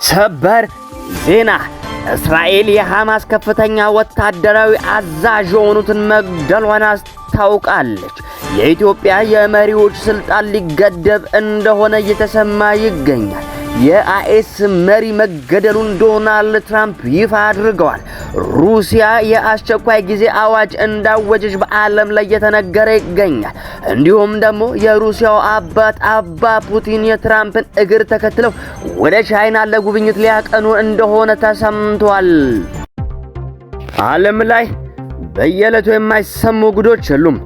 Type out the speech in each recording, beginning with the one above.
ሰበር ዜና እስራኤል የሐማስ ከፍተኛ ወታደራዊ አዛዥ የሆኑትን መግደሏን አስታውቃለች። የኢትዮጵያ የመሪዎች ስልጣን ሊገደብ እንደሆነ እየተሰማ ይገኛል። የአይኤስ መሪ መገደሉን ዶናልድ ትራምፕ ይፋ አድርገዋል። ሩሲያ የአስቸኳይ ጊዜ አዋጅ እንዳወጀች በዓለም ላይ እየተነገረ ይገኛል። እንዲሁም ደግሞ የሩሲያው አባ ፑቲን የትራምፕን እግር ተከትለው ወደ ቻይና ለጉብኝት ሊያቀኑ እንደሆነ ተሰምቷል። ዓለም ላይ በየዕለቱ የማይሰሙ ጉዶች የሉም።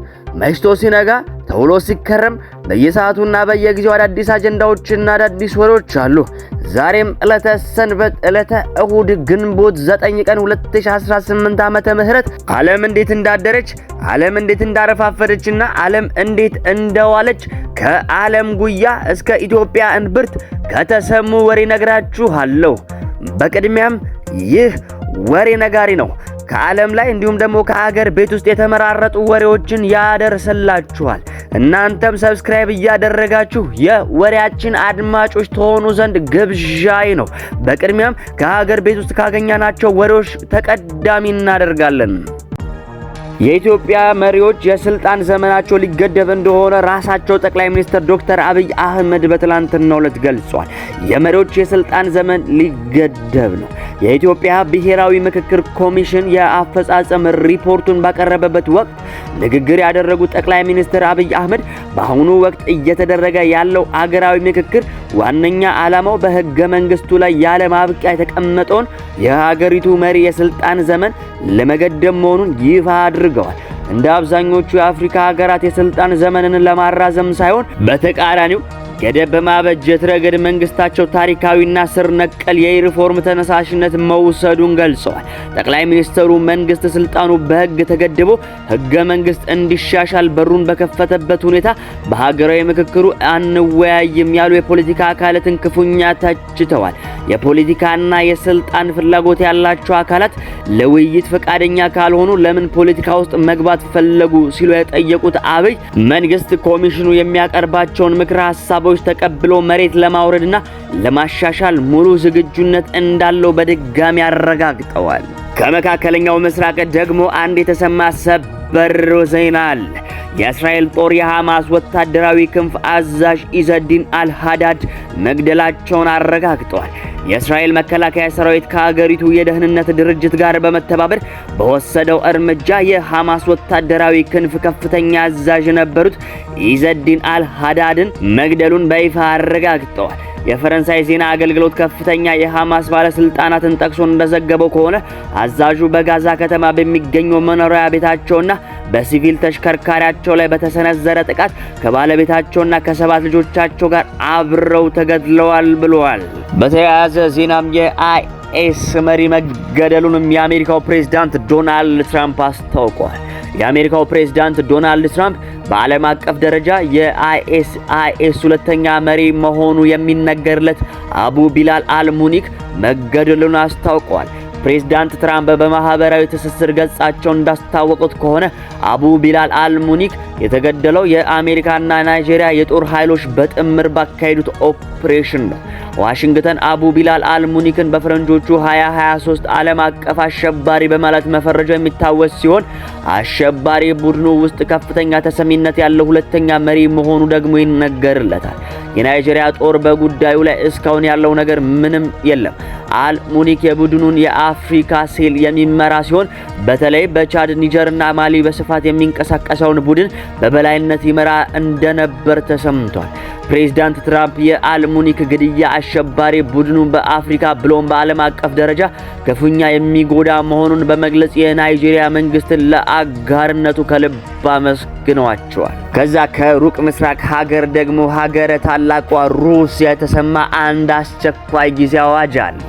መሽቶ ሲነጋ ተውሎ ሲከረም በየሰዓቱና በየጊዜው አዳዲስ አጀንዳዎችና አዳዲስ ወሬዎች አሉ። ዛሬም ዕለተ ሰንበት ዕለተ እሁድ ግንቦት 9 ቀን 2018 ዓመተ ምህረት ዓለም እንዴት እንዳደረች፣ ዓለም እንዴት እንዳረፋፈደችና ዓለም እንዴት እንደዋለች ከዓለም ጉያ እስከ ኢትዮጵያ እንብርት ከተሰሙ ወሬ ነግራችኋለሁ። በቅድሚያም ይህ ወሬ ነጋሪ ነው። ከዓለም ላይ እንዲሁም ደግሞ ከሀገር ቤት ውስጥ የተመራረጡ ወሬዎችን ያደርስላችኋል። እናንተም ሰብስክራይብ እያደረጋችሁ የወሬያችን አድማጮች ተሆኑ ዘንድ ግብዣይ ነው። በቅድሚያም ከሀገር ቤት ውስጥ ካገኘናቸው ወሬዎች ተቀዳሚ እናደርጋለን። የኢትዮጵያ መሪዎች የስልጣን ዘመናቸው ሊገደብ እንደሆነ ራሳቸው ጠቅላይ ሚኒስትር ዶክተር አብይ አህመድ በትላንትናው ዕለት ገልጸዋል። የመሪዎች የስልጣን ዘመን ሊገደብ ነው። የኢትዮጵያ ብሔራዊ ምክክር ኮሚሽን የአፈጻጸም ሪፖርቱን ባቀረበበት ወቅት ንግግር ያደረጉት ጠቅላይ ሚኒስትር አብይ አህመድ በአሁኑ ወቅት እየተደረገ ያለው አገራዊ ምክክር ዋነኛ ዓላማው በሕገ መንግስቱ ላይ ያለ ማብቂያ የተቀመጠውን የሀገሪቱ መሪ የስልጣን ዘመን ለመገደብ መሆኑን ይፋ አድርገዋል። እንደ አብዛኞቹ የአፍሪካ ሀገራት የስልጣን ዘመንን ለማራዘም ሳይሆን በተቃራኒው ገደብ በማበጀት ረገድ መንግስታቸው ታሪካዊና ስር ነቀል የሪፎርም ተነሳሽነት መውሰዱን ገልጸዋል። ጠቅላይ ሚኒስትሩ መንግስት ስልጣኑ በሕግ ተገድቦ ሕገ መንግስት እንዲሻሻል በሩን በከፈተበት ሁኔታ በሀገራዊ ምክክሩ አንወያይም ያሉ የፖለቲካ አካላትን ክፉኛ ተችተዋል። የፖለቲካና የስልጣን ፍላጎት ያላቸው አካላት ለውይይት ፈቃደኛ ካልሆኑ ለምን ፖለቲካ ውስጥ መግባት ፈለጉ ሲሉ የጠየቁት አብይ መንግስት ኮሚሽኑ የሚያቀርባቸውን ምክረ ሀሳቦች ተቀብሎ መሬት ለማውረድና ለማሻሻል ሙሉ ዝግጁነት እንዳለው በድጋሚ አረጋግጠዋል። ከመካከለኛው ምስራቅ ደግሞ አንድ የተሰማ ሰበር ዜና አለ። የእስራኤል ጦር የሐማስ ወታደራዊ ክንፍ አዛዥ ኢዘዲን አልሃዳድ መግደላቸውን አረጋግጠዋል። የእስራኤል መከላከያ ሰራዊት ከሀገሪቱ የደህንነት ድርጅት ጋር በመተባበር በወሰደው እርምጃ የሐማስ ወታደራዊ ክንፍ ከፍተኛ አዛዥ የነበሩት ኢዘዲን አልሃዳድን መግደሉን በይፋ አረጋግጠዋል። የፈረንሳይ ዜና አገልግሎት ከፍተኛ የሐማስ ባለስልጣናትን ጠቅሶ እንደዘገበው ከሆነ አዛዡ በጋዛ ከተማ በሚገኘው መኖሪያ ቤታቸውና በሲቪል ተሽከርካሪያቸው ላይ በተሰነዘረ ጥቃት ከባለቤታቸውና ከ7 ልጆቻቸው ጋር አብረው ተገድለዋል ብለዋል። በተያያዘ ዜናም የአይኤስ መሪ መገደሉንም የአሜሪካው ፕሬዝዳንት ዶናልድ ትራምፕ አስታውቀዋል። የአሜሪካው ፕሬዝዳንት ዶናልድ ትራምፕ በዓለም አቀፍ ደረጃ የአይኤስ ሁለተኛ መሪ መሆኑ የሚነገርለት አቡ ቢላል አልሙኒክ መገደሉን አስታውቀዋል። ፕሬዝዳንት ትራምፕ በማህበራዊ ትስስር ገጻቸው እንዳስታወቁት ከሆነ አቡ ቢላል አልሙኒክ የተገደለው የአሜሪካና ናይጄሪያ የጦር ኃይሎች በጥምር ባካሄዱት ኦፕሬሽን ነው። ዋሽንግተን አቡ ቢላል አልሙኒክን በፈረንጆቹ 2023 ዓለም አቀፍ አሸባሪ በማለት መፈረጃ የሚታወስ ሲሆን አሸባሪ ቡድኑ ውስጥ ከፍተኛ ተሰሚነት ያለው ሁለተኛ መሪ መሆኑ ደግሞ ይነገርለታል። የናይጄሪያ ጦር በጉዳዩ ላይ እስካሁን ያለው ነገር ምንም የለም። አልሙኒክ የቡድኑን የአፍሪካ ሴል የሚመራ ሲሆን በተለይ በቻድ፣ ኒጀርና ማሊ በስፋት የሚንቀሳቀሰውን ቡድን በበላይነት ይመራ እንደነበር ተሰምቷል። ፕሬዝዳንት ትራምፕ የአልሙኒክ ግድያ አሸባሪ ቡድኑን በአፍሪካ ብሎም በዓለም አቀፍ ደረጃ ክፉኛ የሚጎዳ መሆኑን በመግለጽ የናይጄሪያ መንግስትን ለአጋርነቱ ከልብ አመስግነዋቸዋል። ከዛ ከሩቅ ምስራቅ ሀገር ደግሞ ሀገረ ታላቋ ሩሲያ የተሰማ አንድ አስቸኳይ ጊዜ አዋጅ አለ።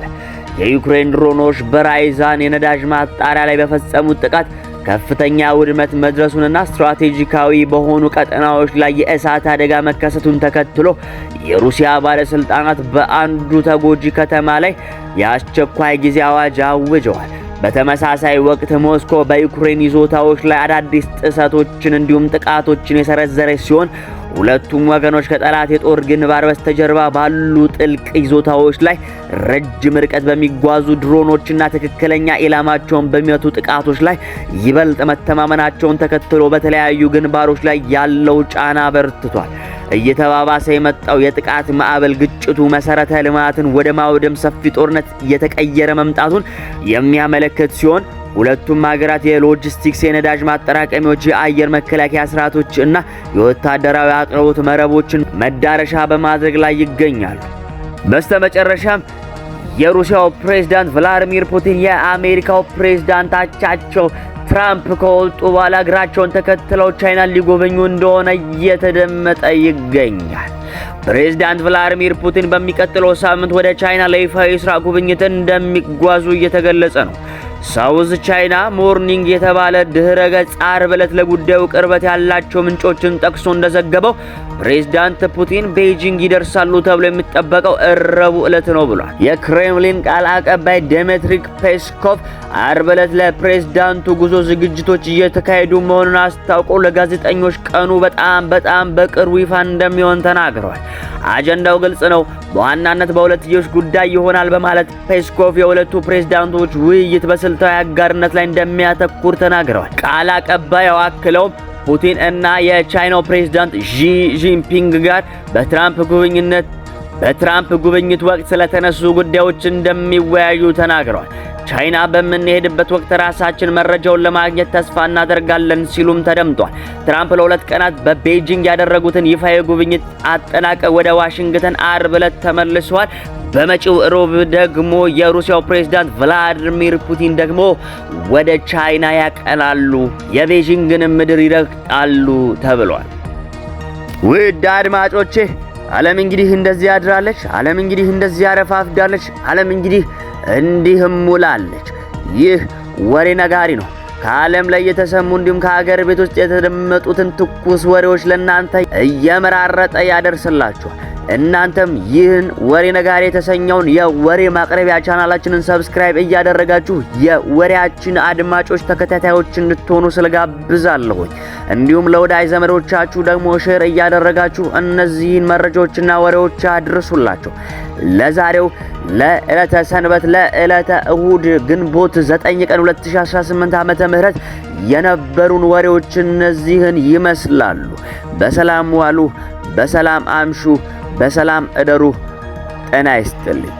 የዩክሬን ድሮኖች በራይዛን የነዳጅ ማጣሪያ ላይ በፈጸሙት ጥቃት ከፍተኛ ውድመት መድረሱንና ስትራቴጂካዊ በሆኑ ቀጠናዎች ላይ የእሳት አደጋ መከሰቱን ተከትሎ የሩሲያ ባለስልጣናት በአንዱ ተጎጂ ከተማ ላይ የአስቸኳይ ጊዜ አዋጅ አውጀዋል። በተመሳሳይ ወቅት ሞስኮ በዩክሬን ይዞታዎች ላይ አዳዲስ ጥሰቶችን እንዲሁም ጥቃቶችን የሰነዘረች ሲሆን ሁለቱም ወገኖች ከጠላት የጦር ግንባር በስተጀርባ ባሉ ጥልቅ ይዞታዎች ላይ ረጅም ርቀት በሚጓዙ ድሮኖችና ትክክለኛ ኢላማቸውን በሚመቱ ጥቃቶች ላይ ይበልጥ መተማመናቸውን ተከትሎ በተለያዩ ግንባሮች ላይ ያለው ጫና በርትቷል። እየተባባሰ የመጣው የጥቃት ማዕበል ግጭቱ መሰረተ ልማትን ወደ ማውደም ሰፊ ጦርነት እየተቀየረ መምጣቱን የሚያመለክት ሲሆን ሁለቱም ሀገራት የሎጂስቲክስ የነዳጅ ማጠራቀሚያዎች የአየር መከላከያ ስርዓቶች እና የወታደራዊ አቅርቦት መረቦችን መዳረሻ በማድረግ ላይ ይገኛሉ። በስተመጨረሻም የሩሲያው ፕሬዝዳንት ቭላዲሚር ፑቲን የአሜሪካው ፕሬዝዳንት አቻቸው ትራምፕ ከወጡ በኋላ እግራቸውን ተከትለው ቻይናን ሊጎበኙ እንደሆነ እየተደመጠ ይገኛል። ፕሬዝዳንት ቭላዲሚር ፑቲን በሚቀጥለው ሳምንት ወደ ቻይና ለይፋዊ የሥራ ጉብኝት እንደሚጓዙ እየተገለጸ ነው። ሳውዝ ቻይና ሞርኒንግ የተባለ ድህረ ገጽ ዓርብ ዕለት ለጉዳዩ ቅርበት ያላቸው ምንጮችን ጠቅሶ እንደዘገበው ፕሬዝዳንት ፑቲን ቤጂንግ ይደርሳሉ ተብሎ የሚጠበቀው ረቡዕ ዕለት ነው ብሏል። የክሬምሊን ቃል አቀባይ ዲሚትሪ ፔስኮቭ ዓርብ ዕለት ለፕሬዝዳንቱ ጉዞ ዝግጅቶች እየተካሄዱ መሆኑን አስታውቀው ለጋዜጠኞች ቀኑ በጣም በቅርቡ ይፋ እንደሚሆን ተናግረዋል። አጀንዳው ግልጽ ነው፣ በዋናነት በሁለትዮሽ ጉዳይ ይሆናል በማለት ፔስኮቭ የሁለቱ ፕሬዝዳንቶች ውይይት በስልታዊ አጋርነት ላይ እንደሚያተኩር ተናግረዋል። ቃል አቀባዩ አክለውም ፑቲን እና የቻይናው ፕሬዝዳንት ዢ ጂንፒንግ ጋር በትራምፕ ጉብኝት ወቅት ስለተነሱ ጉዳዮች እንደሚወያዩ ተናግረዋል። ቻይና በምንሄድበት ወቅት ራሳችን መረጃውን ለማግኘት ተስፋ እናደርጋለን ሲሉም ተደምጧል። ትራምፕ ለሁለት ቀናት በቤጂንግ ያደረጉትን ይፋዊ ጉብኝት አጠናቀው ወደ ዋሽንግተን ዓርብ ዕለት ተመልሰዋል። በመጪው ሮብ ደግሞ የሩሲያው ፕሬዝዳንት ቭላዲሚር ፑቲን ደግሞ ወደ ቻይና ያቀናሉ፣ የቤጂንግን ምድር ይረግጣሉ ተብሏል። ውድ አድማጮቼ ዓለም እንግዲህ እንደዚህ አድራለች። ዓለም እንግዲህ እንደዚህ አረፋፍዳለች። ዓለም እንግዲህ እንዲህም ውላለች። ይህ ወሬ ነጋሪ ነው። ከዓለም ላይ የተሰሙ እንዲሁም ከሀገር ቤት ውስጥ የተደመጡትን ትኩስ ወሬዎች ለእናንተ እየመራረጠ ያደርስላችኋል። እናንተም ይህን ወሬ ነጋሪ የተሰኘውን የወሬ ማቅረቢያ ቻናላችንን ሰብስክራይብ እያደረጋችሁ የወሬያችን አድማጮች ተከታታዮች እንድትሆኑ ስለጋብዛለሁ። እንዲሁም ለወዳጅ ዘመዶቻችሁ ደግሞ ሼር እያደረጋችሁ እነዚህን መረጃዎችና ወሬዎች አድርሱላቸው። ለዛሬው ለዕለተ ሰንበት ለዕለተ እሁድ ግንቦት 9 ቀን 2018 ዓመተ ምህረት የነበሩን ወሬዎች እነዚህን ይመስላሉ። በሰላም ዋሉ፣ በሰላም አምሹ፣ በሰላም እደሩ። ጤና ይስጥልኝ።